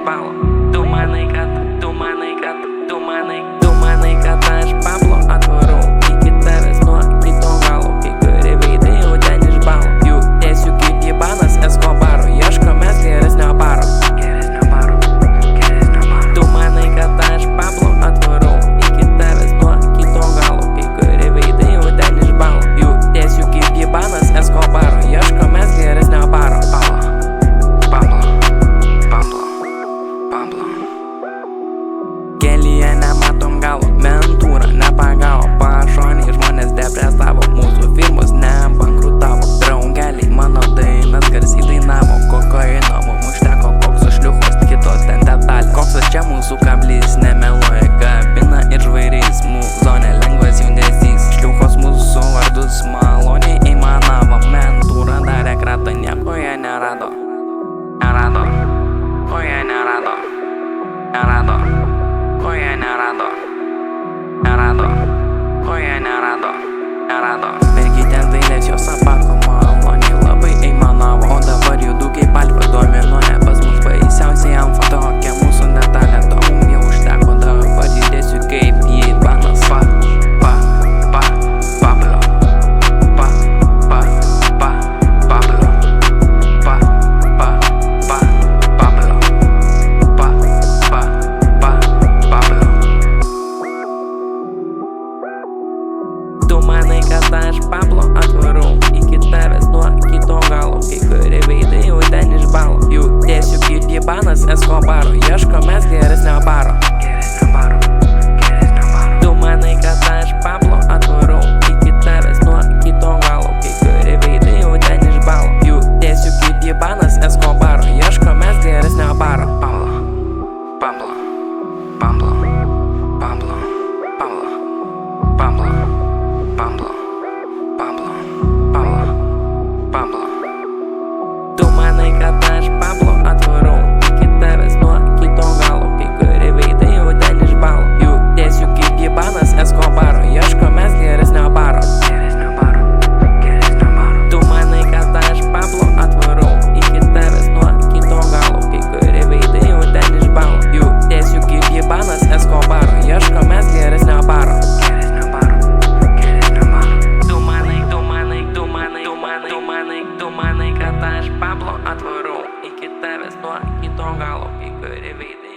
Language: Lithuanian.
balo. Tu manai, kad aš Pablo atvarau iki tavęs nuo kito galo. Kai kurie veidai jau ten išbalo. Jų tiesių kaip Ibanas Eskobaro. Ieškomės geresnio baro. Tu manai, kad aš Pablo atvarau iki tavęs nuo kito galo. Kai kurie veidai jau ten išbalo. Jų tiesių kaip Ibanas Eskobaro. Ieškomės geresnio baro. Kelyje nematom galo, mentūra nepagavo. Pašoniai žmonės depresavo, mūsų firmos nebankrutavo. Draugeliai mano dainas garsiai dainavo. Kokaino mum užteko, kokso šliuchos kitos ten detalės. Koksas čia mūsų kablys nemeluoja, kabina ir žvairiais. Mūzonė lengvas judesys, šliuchos mūsų vardus maloniai įmanavo. Mentūra darė kratą, nieko jie nerado. Ko jie nerado. Mergytės dailės jos apako maloniai labai eimanavo. O dabar judu kaip alfa dominuoja pas mus baisiausiai amfa. Tokia mūsų detalė, to mum jau užteko. Dabar judėsiu kaip Ibanas Pablo. Tu manai, kad aš Pablo atvarau iki tavęs nuo kito galo. Kai kurie veidai jau ten išbalo. Jų tiesių kaip Ibanas Eskobaro. Ieškomės geresnio baro. Tu manai, kad aš Pablo atvarau iki tavęs nuo kito galo. Kai kurie veidai jau ten išbalo. Jų tiesių kaip Ibanas Eskobaro. Ieškomės geresnio baro. Pablo. Tu manai, kad aš Pablo atvarau iki tavęs nuo kito galo. Kai kurie veidai jau ten išbalo. Jų tiesių kaip Ibanas Eskobaro. Ieškomės geresnio baro. Tu manai, kad aš Pablo atvarau iki tavęs nuo kito galo. Kai kurie veidai jau ten išbalo. Jų tiesių kaip Ibanas Eskobaro. Ieškomės geresnio baro. Tu manai, kad aš Pablo atvarau iki tavęs nuo kito galo. Kai kurie veidai